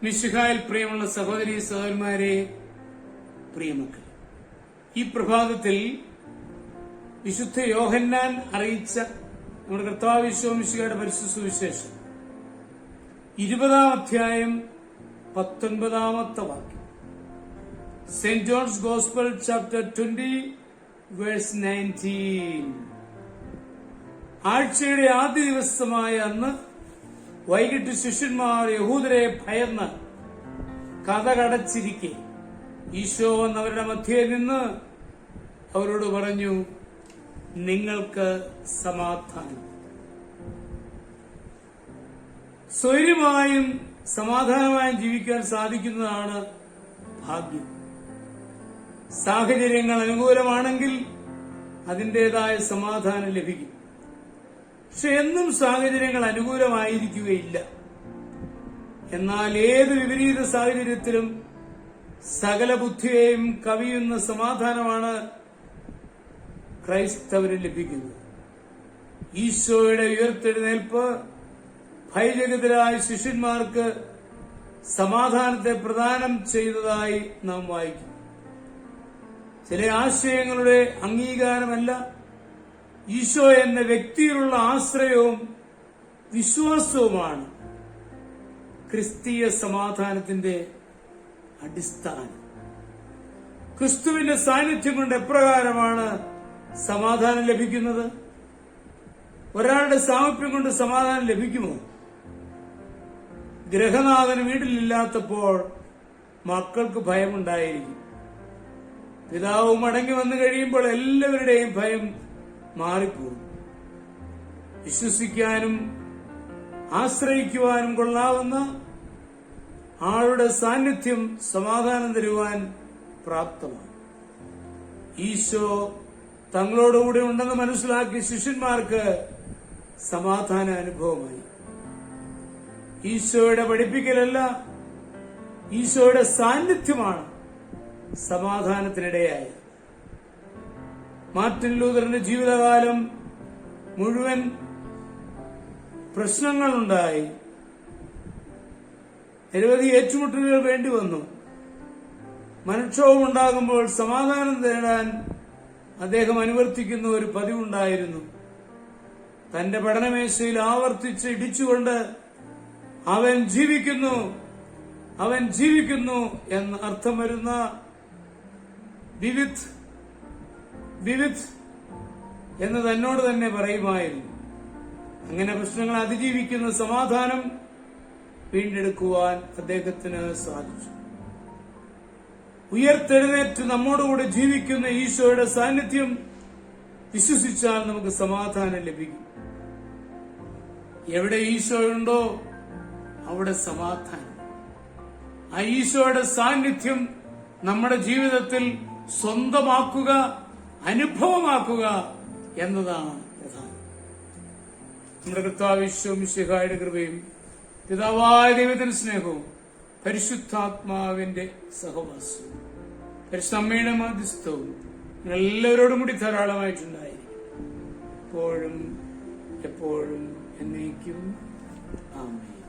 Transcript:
മിശിഹായിൽ പ്രിയമുള്ള സഹോദരി സഹോദരന്മാരെ, പ്രിയമക്കൾ, ഈ പ്രഭാതത്തിൽ വിശുദ്ധ യോഹന്നാൻ അറിയിച്ച നമ്മുടെ കർത്താവ് യേശു മിശിഹായുടെ പരിശുദ്ധ സുവിശേഷം 20-ാം അധ്യായം 19-ാമത്തെ വാക്യം. Saint John's gospel chapter 20 verse 19. ആഴ്ചയുടെ ആദ്യ ദിവസമായ അന്ന് വൈകിട്ട് ശിഷ്യന്മാർ യഹൂദരെ ഭയന്ന് കതകടച്ചിരിക്കെ ഈശോ വന്നവരുടെ മധ്യേ നിന്ന് അവരോട് പറഞ്ഞു, നിങ്ങൾക്ക് സമാധാനം. സ്വൈര്യമായും സമാധാനമായും ജീവിക്കാൻ സാധിക്കുന്നതാണ് ഭാഗ്യം. സാഹചര്യങ്ങൾ അനുകൂലമാണെങ്കിൽ അതിൻ്റെതായ സമാധാനം ലഭിക്കും. പക്ഷെ എന്നും സാഹചര്യങ്ങൾ അനുകൂലമായിരിക്കുകയില്ല. എന്നാൽ ഏത് വിപരീത സാഹചര്യത്തിലും സകല ബുദ്ധിയെയും കവിയുന്ന സമാധാനമാണ് ക്രൈസ്തവന് ലഭിക്കുന്നത്. ഈശോയുടെ ഉയർത്തെഴുന്നേൽപ്പ് ഭയചകിതരായ ശിഷ്യന്മാർക്ക് സമാധാനത്തെ പ്രദാനം ചെയ്തതായി നാം വായിക്കും. ചില ആശയങ്ങളുടെ അംഗീകാരമല്ല, ഈശോ എന്ന വ്യക്തിയിലുള്ള ആശ്രയവും വിശ്വാസവുമാണ് ക്രിസ്തീയ സമാധാനത്തിന്റെ അടിസ്ഥാനം. ക്രിസ്തുവിന്റെ സാന്നിധ്യം കൊണ്ട് എപ്രകാരമാണ് സമാധാനം ലഭിക്കുന്നത്? ഒരാളുടെ സാമീപ്യം കൊണ്ട് സമാധാനം ലഭിക്കുമോ? ഗൃഹനാഥന് വീട്ടിലില്ലാത്തപ്പോൾ മക്കൾക്ക് ഭയമുണ്ടായിരിക്കും. പിതാവ് മടങ്ങി വന്നു കഴിയുമ്പോൾ എല്ലാവരുടെയും ഭയം മാറിപ്പോകും. വിശ്വസിക്കാനും ആശ്രയിക്കുവാനും കൊള്ളാവുന്ന ആളുടെ സാന്നിധ്യം സമാധാനം തരുവാൻ പ്രാപ്തമാണ്. ഈശോ തങ്ങളോടുകൂടി ഉണ്ടെന്ന് മനസ്സിലാക്കിയ ശിഷ്യന്മാർക്ക് സമാധാന അനുഭവമായി. ഈശോയുടെ പഠിപ്പിക്കലല്ല, ഈശോയുടെ സാന്നിധ്യമാണ് സമാധാനത്തിനിടയായത്. മാർട്ടിൻ ലൂഥറിന്റെ ജീവിതകാലം മുഴുവൻ പ്രശ്നങ്ങളുണ്ടായി. നിരവധി ഏറ്റുമുട്ടലുകൾ വേണ്ടി വന്നു. മനക്ഷോഭം ഉണ്ടാകുമ്പോൾ സമാധാനം തേടാൻ അദ്ദേഹം അനുവർത്തിക്കുന്ന ഒരു പതിവുണ്ടായിരുന്നു. തന്റെ പഠനമേശയിൽ ആവർത്തിച്ച് ഇടിച്ചുകൊണ്ട് അവൻ ജീവിക്കുന്നു, അവൻ ജീവിക്കുന്നു എന്ന് അർത്ഥം വരുന്ന വിവിധ് എന്ന് തന്നോട് തന്നെ പറയുമായിരുന്നു. അങ്ങനെ പ്രശ്നങ്ങൾ അതിജീവിക്കുന്ന സമാധാനം വീണ്ടെടുക്കുവാൻ അദ്ദേഹത്തിന് സാധിച്ചു. ഉയർത്തെഴുന്നേറ്റ് നമ്മോടുകൂടെ ജീവിക്കുന്ന ഈശോയുടെ സാന്നിധ്യം വിശ്വസിച്ചാൽ നമുക്ക് സമാധാനം ലഭിക്കും. എവിടെ ഈശോയുണ്ടോ അവിടെ സമാധാനം. ആ ഈശോയുടെ സാന്നിധ്യം നമ്മുടെ ജീവിതത്തിൽ സ്വന്തമാക്കുക, അനുഭവമാക്കുക എന്നതാണ് പ്രധാനം. നമ്മുടെ കർത്താവ് യേശു മിശിഹായുടെ കൃപയും പിതാവായ ദൈവത്തിന്റെ സ്നേഹവും പരിശുദ്ധാത്മാവിന്റെ സഹവാസവും പരിശുദ്ധ അമ്മയുടെ മധ്യസ്ഥവും എല്ലാവരോടും കൂടി ധാരാളമായിട്ടുണ്ടായിരിക്കും, എപ്പോഴും എപ്പോഴും എന്നേക്കും. ആമേൻ.